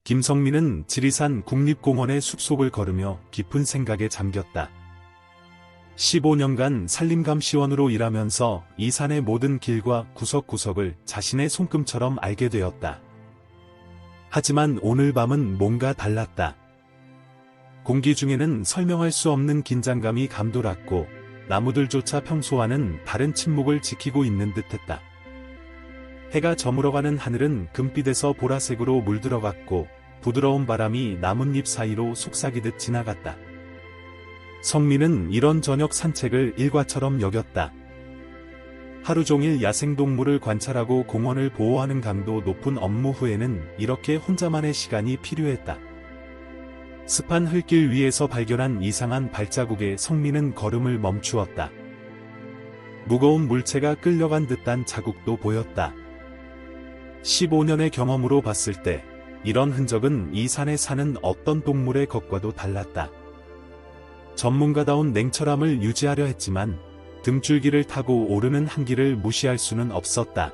김성민은 지리산 국립공원의 숲속을 걸으며 깊은 생각에 잠겼다. 15년간 산림감시원으로 일하면서 이 산의 모든 길과 구석구석을 자신의 손금처럼 알게 되었다. 하지만 오늘 밤은 뭔가 달랐다. 공기 중에는 설명할 수 없는 긴장감이 감돌았고 나무들조차 평소와는 다른 침묵을 지키고 있는 듯했다. 해가 저물어가는 하늘은 금빛에서 보라색으로 물들어갔고 부드러운 바람이 나뭇잎 사이로 속삭이듯 지나갔다. 성민은 이런 저녁 산책을 일과처럼 여겼다. 하루 종일 야생동물을 관찰하고 공원을 보호하는 강도 높은 업무 후에는 이렇게 혼자만의 시간이 필요했다. 습한 흙길 위에서 발견한 이상한 발자국에 성민은 걸음을 멈추었다. 무거운 물체가 끌려간 듯한 자국도 보였다. 15년의 경험으로 봤을 때 이런 흔적은 이 산에 사는 어떤 동물의 것과도 달랐다. 전문가다운 냉철함을 유지하려 했지만 등줄기를 타고 오르는 한기를 무시할 수는 없었다.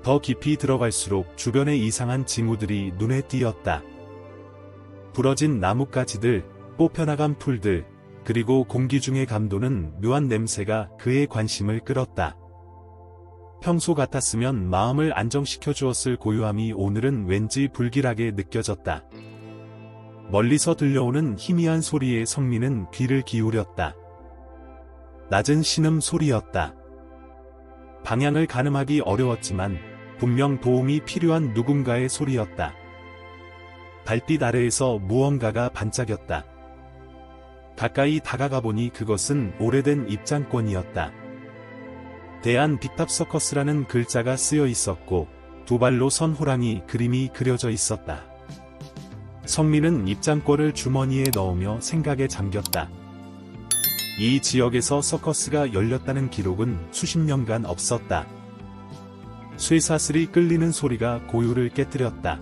더 깊이 들어갈수록 주변의 이상한 징후들이 눈에 띄었다. 부러진 나뭇가지들, 뽑혀나간 풀들, 그리고 공기 중의 감도는 묘한 냄새가 그의 관심을 끌었다. 평소 같았으면 마음을 안정시켜 주었을 고요함이 오늘은 왠지 불길하게 느껴졌다. 멀리서 들려오는 희미한 소리에 성민은 귀를 기울였다. 낮은 신음 소리였다. 방향을 가늠하기 어려웠지만 분명 도움이 필요한 누군가의 소리였다. 달빛 아래에서 무언가가 반짝였다. 가까이 다가가 보니 그것은 오래된 입장권이었다. 대한 빅탑 서커스라는 글자가 쓰여 있었고 두 발로 선 호랑이 그림이 그려져 있었다. 성민은 입장권을 주머니에 넣으며 생각에 잠겼다. 이 지역에서 서커스가 열렸다는 기록은 수십 년간 없었다. 쇠사슬이 끌리는 소리가 고요를 깨뜨렸다.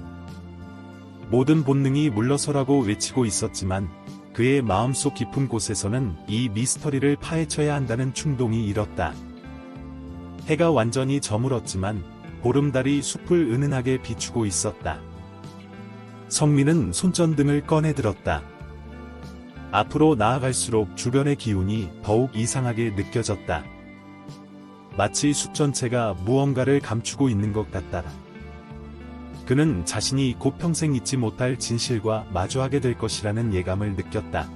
모든 본능이 물러서라고 외치고 있었지만 그의 마음속 깊은 곳에서는 이 미스터리를 파헤쳐야 한다는 충동이 일었다. 해가 완전히 저물었지만 보름달이 숲을 은은하게 비추고 있었다. 성민은 손전등을 꺼내 들었다. 앞으로 나아갈수록 주변의 기운이 더욱 이상하게 느껴졌다. 마치 숲 전체가 무언가를 감추고 있는 것 같다. 그는 자신이 곧 평생 잊지 못할 진실과 마주하게 될 것이라는 예감을 느꼈다.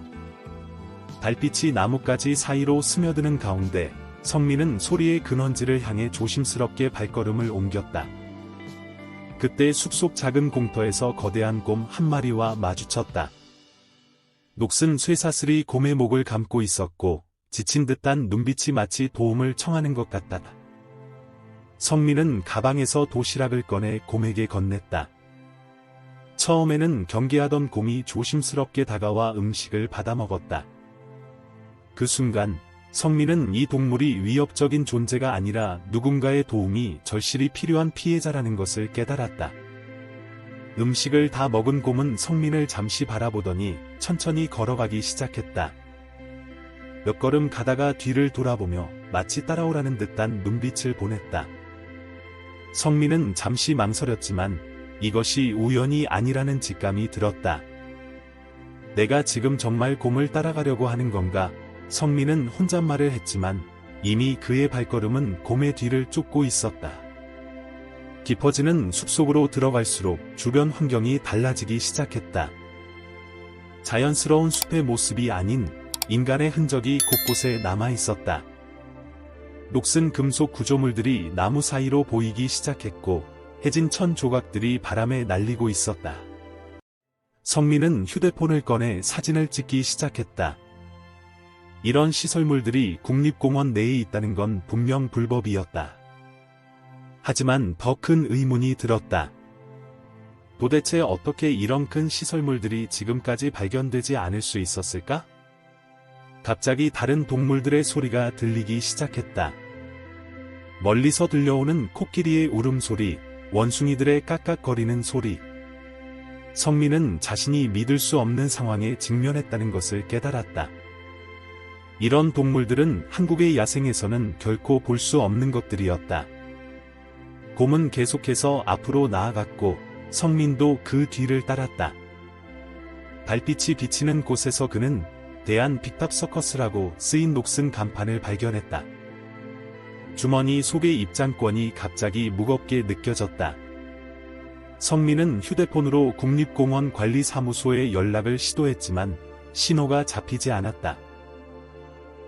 달빛이 나뭇가지 사이로 스며드는 가운데 성민은 소리의 근원지를 향해 조심스럽게 발걸음을 옮겼다. 그때 숲속 작은 공터에서 거대한 곰 한 마리와 마주쳤다. 녹슨 쇠사슬이 곰의 목을 감고 있었고 지친 듯한 눈빛이 마치 도움을 청하는 것 같다. 성민은 가방에서 도시락을 꺼내 곰에게 건넸다. 처음에는 경계하던 곰이 조심스럽게 다가와 음식을 받아먹었다. 그 순간 성민은 이 동물이 위협적인 존재가 아니라 누군가의 도움이 절실히 필요한 피해자라는 것을 깨달았다. 음식을 다 먹은 곰은 성민을 잠시 바라보더니 천천히 걸어가기 시작했다. 몇 걸음 가다가 뒤를 돌아보며 마치 따라오라는 듯한 눈빛을 보냈다. 성민은 잠시 망설였지만 이것이 우연이 아니라는 직감이 들었다. 내가 지금 정말 곰을 따라가려고 하는 건가? 성민은 혼잣말을 했지만 이미 그의 발걸음은 곰의 뒤를 쫓고 있었다. 깊어지는 숲속으로 들어갈수록 주변 환경이 달라지기 시작했다. 자연스러운 숲의 모습이 아닌 인간의 흔적이 곳곳에 남아 있었다. 녹슨 금속 구조물들이 나무 사이로 보이기 시작했고 해진 천 조각들이 바람에 날리고 있었다. 성민은 휴대폰을 꺼내 사진을 찍기 시작했다. 이런 시설물들이 국립공원 내에 있다는 건 분명 불법이었다. 하지만 더 큰 의문이 들었다. 도대체 어떻게 이런 큰 시설물들이 지금까지 발견되지 않을 수 있었을까? 갑자기 다른 동물들의 소리가 들리기 시작했다. 멀리서 들려오는 코끼리의 울음소리, 원숭이들의 깍깍거리는 소리. 성민은 자신이 믿을 수 없는 상황에 직면했다는 것을 깨달았다. 이런 동물들은 한국의 야생에서는 결코 볼 수 없는 것들이었다. 곰은 계속해서 앞으로 나아갔고 성민도 그 뒤를 따랐다. 달빛이 비치는 곳에서 그는 대한 빅탑 서커스라고 쓰인 녹슨 간판을 발견했다. 주머니 속의 입장권이 갑자기 무겁게 느껴졌다. 성민은 휴대폰으로 국립공원 관리사무소에 연락을 시도했지만 신호가 잡히지 않았다.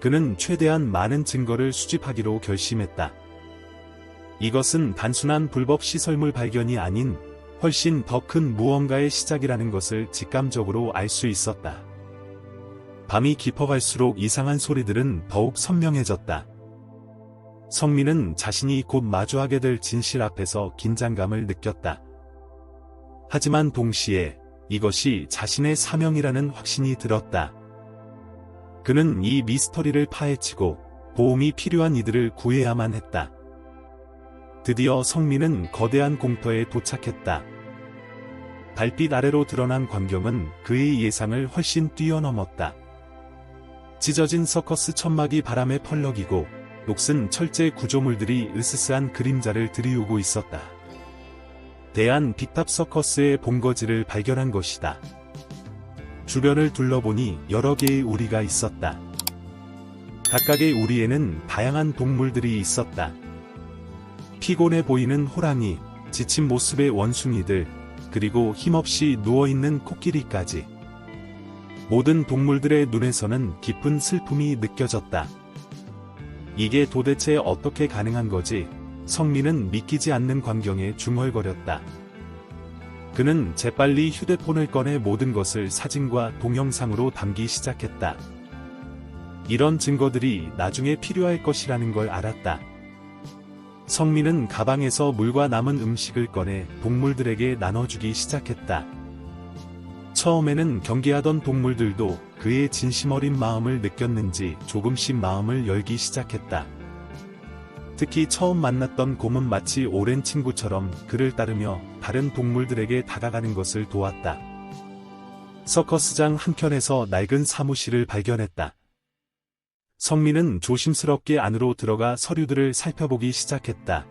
그는 최대한 많은 증거를 수집하기로 결심했다. 이것은 단순한 불법 시설물 발견이 아닌 훨씬 더 큰 무언가의 시작이라는 것을 직감적으로 알 수 있었다. 밤이 깊어갈수록 이상한 소리들은 더욱 선명해졌다. 성민은 자신이 곧 마주하게 될 진실 앞에서 긴장감을 느꼈다. 하지만 동시에 이것이 자신의 사명이라는 확신이 들었다. 그는 이 미스터리를 파헤치고 도움이 필요한 이들을 구해야만 했다. 드디어 성민은 거대한 공터에 도착했다. 달빛 아래로 드러난 광경은 그의 예상을 훨씬 뛰어넘었다. 찢어진 서커스 천막이 바람에 펄럭이고 녹슨 철제 구조물들이 으스스한 그림자를 들이우고 있었다. 대한 빅탑 서커스의 본거지를 발견한 것이다. 주변을 둘러보니 여러 개의 우리가 있었다. 각각의 우리에는 다양한 동물들이 있었다. 피곤해 보이는 호랑이, 지친 모습의 원숭이들, 그리고 힘없이 누워있는 코끼리까지. 모든 동물들의 눈에서는 깊은 슬픔이 느껴졌다. 이게 도대체 어떻게 가능한 거지? 성민은 믿기지 않는 광경에 중얼거렸다. 그는 재빨리 휴대폰을 꺼내 모든 것을 사진과 동영상으로 담기 시작했다. 이런 증거들이 나중에 필요할 것이라는 걸 알았다. 성민은 가방에서 물과 남은 음식을 꺼내 동물들에게 나눠주기 시작했다. 처음에는 경계하던 동물들도 그의 진심 어린 마음을 느꼈는지 조금씩 마음을 열기 시작했다. 특히 처음 만났던 곰은 마치 오랜 친구처럼 그를 따르며 다른 동물들에게 다가가는 것을 도왔다. 서커스장 한켠에서 낡은 사무실을 발견했다. 성민은 조심스럽게 안으로 들어가 서류들을 살펴보기 시작했다.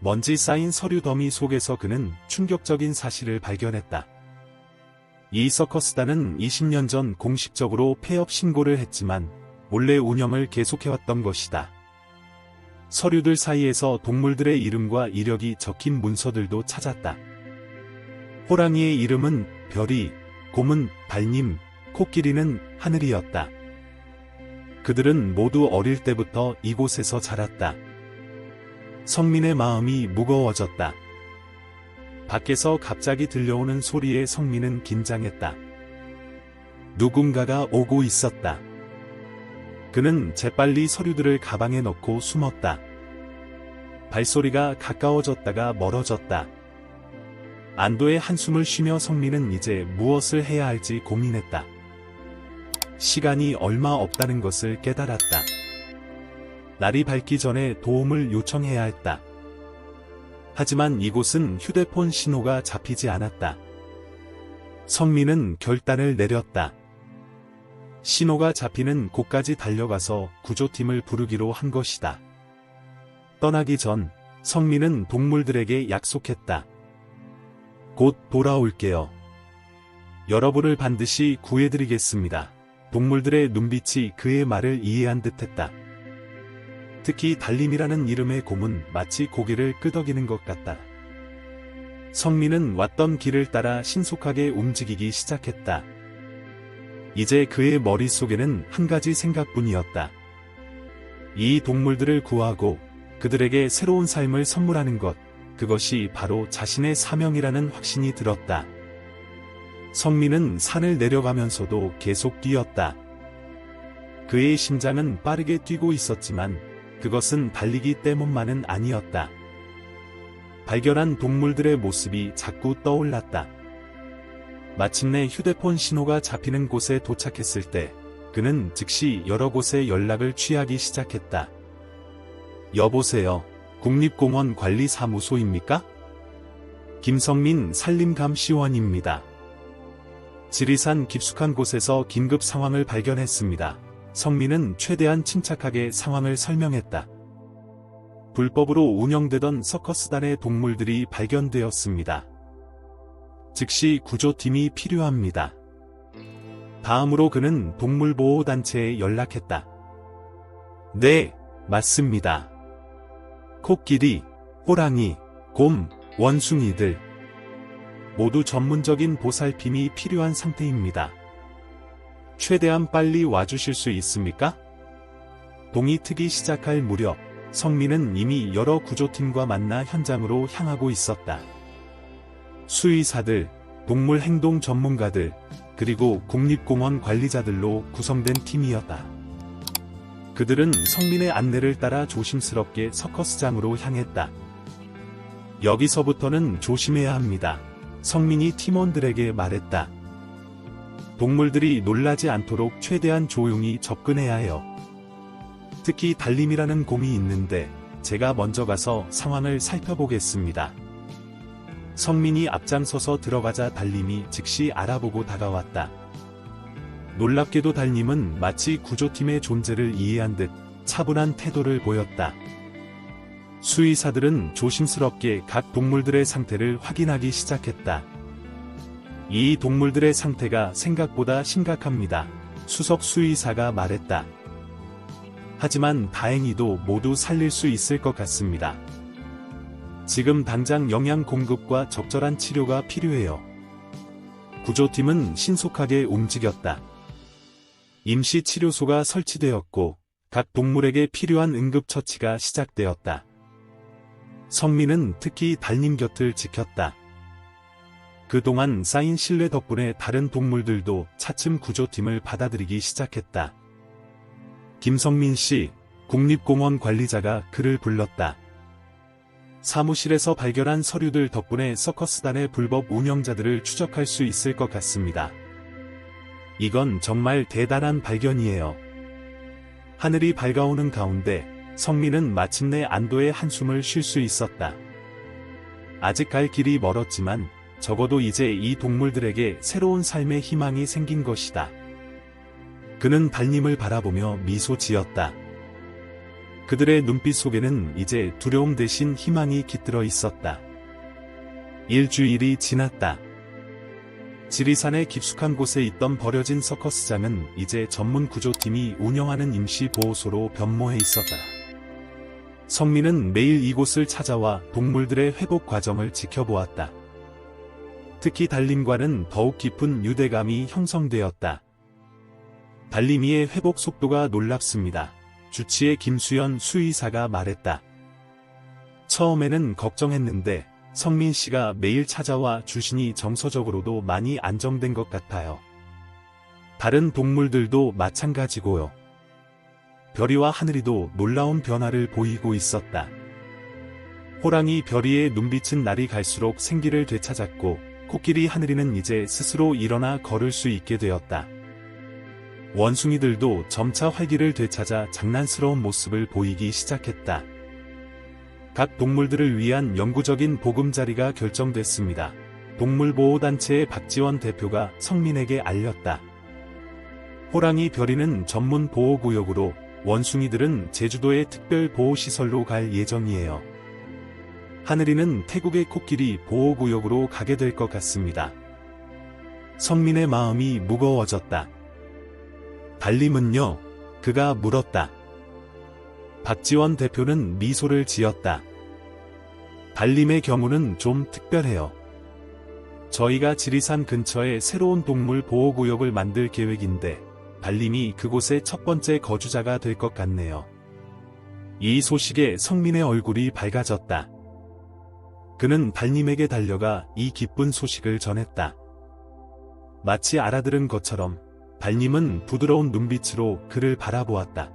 먼지 쌓인 서류 더미 속에서 그는 충격적인 사실을 발견했다. 이 서커스단은 20년 전 공식적으로 폐업 신고를 했지만 몰래 운영을 계속해왔던 것이다. 서류들 사이에서 동물들의 이름과 이력이 적힌 문서들도 찾았다. 호랑이의 이름은 별이, 곰은 달님, 코끼리는 하늘이었다. 그들은 모두 어릴 때부터 이곳에서 자랐다. 성민의 마음이 무거워졌다. 밖에서 갑자기 들려오는 소리에 성민은 긴장했다. 누군가가 오고 있었다. 그는 재빨리 서류들을 가방에 넣고 숨었다. 발소리가 가까워졌다가 멀어졌다. 안도의 한숨을 쉬며 성민은 이제 무엇을 해야 할지 고민했다. 시간이 얼마 없다는 것을 깨달았다. 날이 밝기 전에 도움을 요청해야 했다. 하지만 이곳은 휴대폰 신호가 잡히지 않았다. 성민은 결단을 내렸다. 신호가 잡히는 곳까지 달려가서 구조팀을 부르기로 한 것이다. 떠나기 전 성민은 동물들에게 약속했다. 곧 돌아올게요. 여러분을 반드시 구해드리겠습니다. 동물들의 눈빛이 그의 말을 이해한 듯했다. 특히 달림이라는 이름의 곰은 마치 고개를 끄덕이는 것 같다. 성민은 왔던 길을 따라 신속하게 움직이기 시작했다. 이제 그의 머릿속에는 한 가지 생각뿐이었다. 이 동물들을 구하고 그들에게 새로운 삶을 선물하는 것, 그것이 바로 자신의 사명이라는 확신이 들었다. 성민은 산을 내려가면서도 계속 뛰었다. 그의 심장은 빠르게 뛰고 있었지만 그것은 달리기 때문만은 아니었다. 발견한 동물들의 모습이 자꾸 떠올랐다. 마침내 휴대폰 신호가 잡히는 곳에 도착했을 때 그는 즉시 여러 곳에 연락을 취하기 시작했다. 여보세요. 국립공원 관리사무소입니까? 김성민 산림감시원입니다. 지리산 깊숙한 곳에서 긴급 상황을 발견했습니다. 성민은 최대한 침착하게 상황을 설명했다. 불법으로 운영되던 서커스단의 동물들이 발견되었습니다. 즉시 구조팀이 필요합니다. 다음으로 그는 동물보호단체에 연락했다. 네, 맞습니다. 코끼리, 호랑이, 곰, 원숭이들 모두 전문적인 보살핌이 필요한 상태입니다. 최대한 빨리 와주실 수 있습니까? 동이 트기 시작할 무렵 성민은 이미 여러 구조팀과 만나 현장으로 향하고 있었다. 수의사들, 동물 행동 전문가들, 그리고 국립공원 관리자들로 구성된 팀이었다. 그들은 성민의 안내를 따라 조심스럽게 서커스장으로 향했다. 여기서부터는 조심해야 합니다. 성민이 팀원들에게 말했다. 동물들이 놀라지 않도록 최대한 조용히 접근해야 해요. 특히 달림이라는 곰이 있는데 제가 먼저 가서 상황을 살펴보겠습니다. 성민이 앞장서서 들어가자 달림이 즉시 알아보고 다가왔다. 놀랍게도 달림은 마치 구조팀의 존재를 이해한 듯 차분한 태도를 보였다. 수의사들은 조심스럽게 각 동물들의 상태를 확인하기 시작했다. 이 동물들의 상태가 생각보다 심각합니다. 수석 수의사가 말했다. 하지만 다행히도 모두 살릴 수 있을 것 같습니다. 지금 당장 영양 공급과 적절한 치료가 필요해요. 구조팀은 신속하게 움직였다. 임시 치료소가 설치되었고 각 동물에게 필요한 응급처치가 시작되었다. 성민은 특히 달님 곁을 지켰다. 그동안 쌓인 신뢰 덕분에 다른 동물들도 차츰 구조팀을 받아들이기 시작했다. 김성민 씨, 국립공원 관리자가 그를 불렀다. 사무실에서 발견한 서류들 덕분에 서커스단의 불법 운영자들을 추적할 수 있을 것 같습니다. 이건 정말 대단한 발견이에요. 하늘이 밝아오는 가운데 성민은 마침내 안도의 한숨을 쉴 수 있었다. 아직 갈 길이 멀었지만 적어도 이제 이 동물들에게 새로운 삶의 희망이 생긴 것이다. 그는 달님을 바라보며 미소 지었다. 그들의 눈빛 속에는 이제 두려움 대신 희망이 깃들어 있었다. 일주일이 지났다. 지리산의 깊숙한 곳에 있던 버려진 서커스장은 이제 전문 구조팀이 운영하는 임시 보호소로 변모해 있었다. 성민은 매일 이곳을 찾아와 동물들의 회복 과정을 지켜보았다. 특히 달림과는 더욱 깊은 유대감이 형성되었다. 달림이의 회복 속도가 놀랍습니다. 주치의 김수연 수의사가 말했다. 처음에는 걱정했는데 성민 씨가 매일 찾아와 주시니 정서적으로도 많이 안정된 것 같아요. 다른 동물들도 마찬가지고요. 별이와 하늘이도 놀라운 변화를 보이고 있었다. 호랑이 별이의 눈빛은 날이 갈수록 생기를 되찾았고 코끼리 하늘이는 이제 스스로 일어나 걸을 수 있게 되었다. 원숭이들도 점차 활기를 되찾아 장난스러운 모습을 보이기 시작했다. 각 동물들을 위한 영구적인 보금자리가 결정됐습니다. 동물보호단체의 박지원 대표가 성민에게 알렸다. 호랑이 별이는 전문 보호구역으로, 원숭이들은 제주도의 특별보호시설로 갈 예정이에요. 하늘이는 태국의 코끼리 보호구역으로 가게 될 것 같습니다. 성민의 마음이 무거워졌다. 달림은요? 그가 물었다. 박지원 대표는 미소를 지었다. 달림의 경우는 좀 특별해요. 저희가 지리산 근처에 새로운 동물 보호구역을 만들 계획인데 달림이 그곳의 첫 번째 거주자가 될 것 같네요. 이 소식에 성민의 얼굴이 밝아졌다. 그는 달님에게 달려가 이 기쁜 소식을 전했다. 마치 알아들은 것처럼 달님은 부드러운 눈빛으로 그를 바라보았다.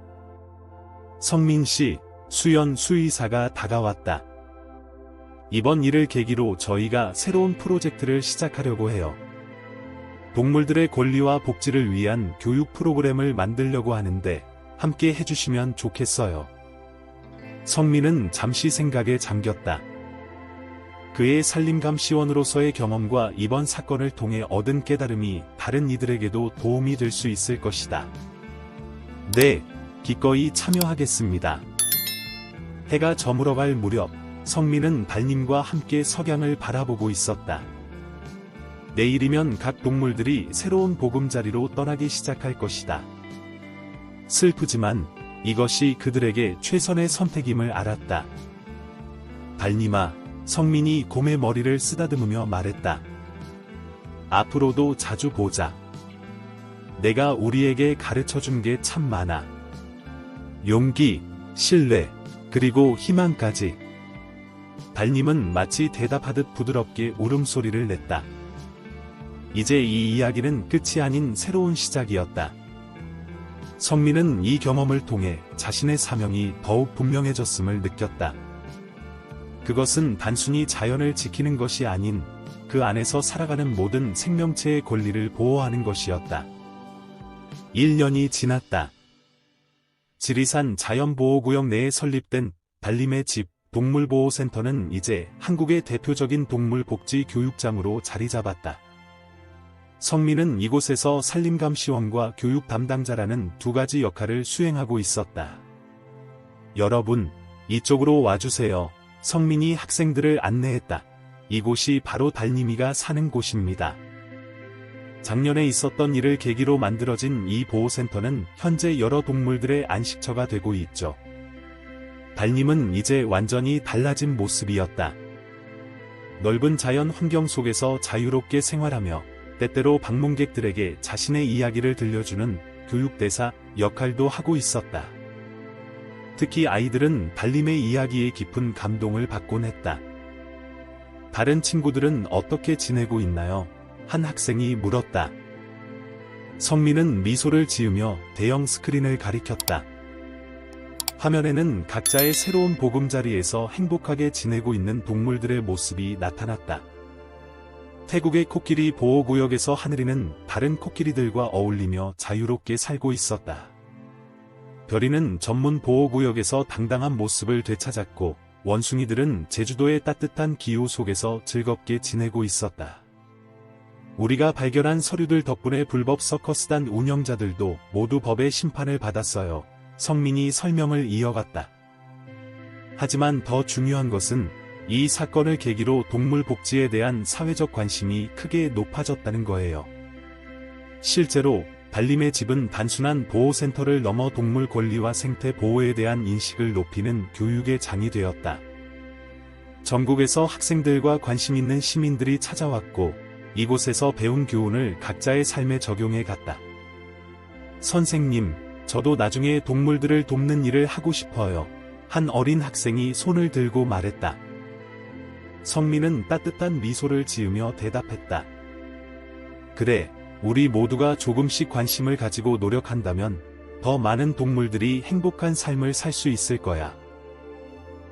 성민 씨, 수연 수의사가 다가왔다. 이번 일을 계기로 저희가 새로운 프로젝트를 시작하려고 해요. 동물들의 권리와 복지를 위한 교육 프로그램을 만들려고 하는데 함께 해주시면 좋겠어요. 성민은 잠시 생각에 잠겼다. 그의 산림감 시원으로서의 경험과 이번 사건을 통해 얻은 깨달음이 다른 이들에게도 도움이 될 수 있을 것이다. 네, 기꺼이 참여하겠습니다. 해가 저물어갈 무렵 성민은 달님과 함께 석양을 바라보고 있었다. 내일이면 각 동물들이 새로운 보금자리로 떠나기 시작할 것이다. 슬프지만 이것이 그들에게 최선의 선택임을 알았다. 달님아, 성민이 곰의 머리를 쓰다듬으며 말했다. 앞으로도 자주 보자. 내가 우리에게 가르쳐준 게 참 많아. 용기, 신뢰, 그리고 희망까지. 달님은 마치 대답하듯 부드럽게 울음소리를 냈다. 이제 이 이야기는 끝이 아닌 새로운 시작이었다. 성민은 이 경험을 통해 자신의 사명이 더욱 분명해졌음을 느꼈다. 그것은 단순히 자연을 지키는 것이 아닌 그 안에서 살아가는 모든 생명체의 권리를 보호하는 것이었다. 1년이 지났다. 지리산 자연보호구역 내에 설립된 달님의 집 동물보호센터는 이제 한국의 대표적인 동물복지교육장으로 자리 잡았다. 성민은 이곳에서 산림감시원과 교육 담당자라는 두 가지 역할을 수행하고 있었다. 여러분, 이쪽으로 와주세요. 성민이 학생들을 안내했다. 이곳이 바로 달님이가 사는 곳입니다. 작년에 있었던 일을 계기로 만들어진 이 보호센터는 현재 여러 동물들의 안식처가 되고 있죠. 달님은 이제 완전히 달라진 모습이었다. 넓은 자연 환경 속에서 자유롭게 생활하며 때때로 방문객들에게 자신의 이야기를 들려주는 교육대사 역할도 하고 있었다. 특히 아이들은 달님의 이야기에 깊은 감동을 받곤 했다. 다른 친구들은 어떻게 지내고 있나요? 한 학생이 물었다. 성민은 미소를 지으며 대형 스크린을 가리켰다. 화면에는 각자의 새로운 보금자리에서 행복하게 지내고 있는 동물들의 모습이 나타났다. 태국의 코끼리 보호구역에서 하늘이는 다른 코끼리들과 어울리며 자유롭게 살고 있었다. 별이는 전문 보호구역에서 당당한 모습을 되찾았고, 원숭이들은 제주도의 따뜻한 기후 속에서 즐겁게 지내고 있었다. 우리가 발견한 서류들 덕분에 불법 서커스단 운영자들도 모두 법의 심판을 받았어요. 성민이 설명을 이어갔다. 하지만 더 중요한 것은 이 사건을 계기로 동물 복지에 대한 사회적 관심이 크게 높아졌다는 거예요. 실제로 달님의 집은 단순한 보호센터를 넘어 동물 권리와 생태 보호에 대한 인식을 높이는 교육의 장이 되었다. 전국에서 학생들과 관심 있는 시민들이 찾아왔고, 이곳에서 배운 교훈을 각자의 삶에 적용해 갔다. 선생님, 저도 나중에 동물들을 돕는 일을 하고 싶어요. 한 어린 학생이 손을 들고 말했다. 성민은 따뜻한 미소를 지으며 대답했다. 그래, 우리 모두가 조금씩 관심을 가지고 노력한다면 더 많은 동물들이 행복한 삶을 살 수 있을 거야.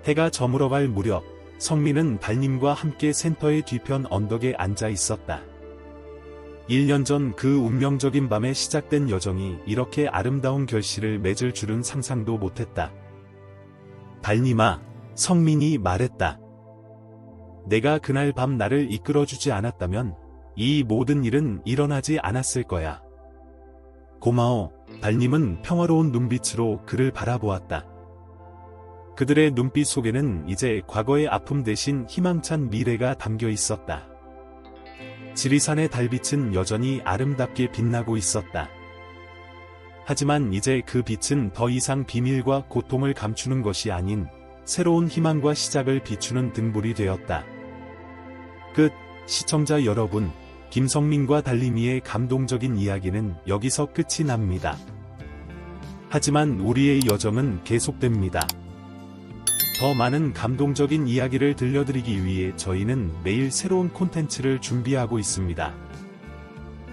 해가 저물어갈 무렵, 성민은 달님과 함께 센터의 뒤편 언덕에 앉아 있었다. 1년 전 그 운명적인 밤에 시작된 여정이 이렇게 아름다운 결실을 맺을 줄은 상상도 못했다. 달님아, 성민이 말했다. 내가 그날 밤 나를 이끌어주지 않았다면 이 모든 일은 일어나지 않았을 거야. 고마워. 달님은 평화로운 눈빛으로 그를 바라보았다. 그들의 눈빛 속에는 이제 과거의 아픔 대신 희망찬 미래가 담겨 있었다. 지리산의 달빛은 여전히 아름답게 빛나고 있었다. 하지만 이제 그 빛은 더 이상 비밀과 고통을 감추는 것이 아닌 새로운 희망과 시작을 비추는 등불이 되었다. 끝. 시청자 여러분, 김성민과 달님이의 감동적인 이야기는 여기서 끝이 납니다. 하지만 우리의 여정은 계속됩니다. 더 많은 감동적인 이야기를 들려드리기 위해 저희는 매일 새로운 콘텐츠를 준비하고 있습니다.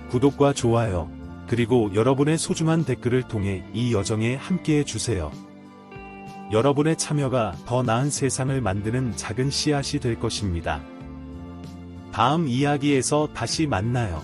구독과 좋아요, 그리고 여러분의 소중한 댓글을 통해 이 여정에 함께해 주세요. 여러분의 참여가 더 나은 세상을 만드는 작은 씨앗이 될 것입니다. 다음 이야기에서 다시 만나요.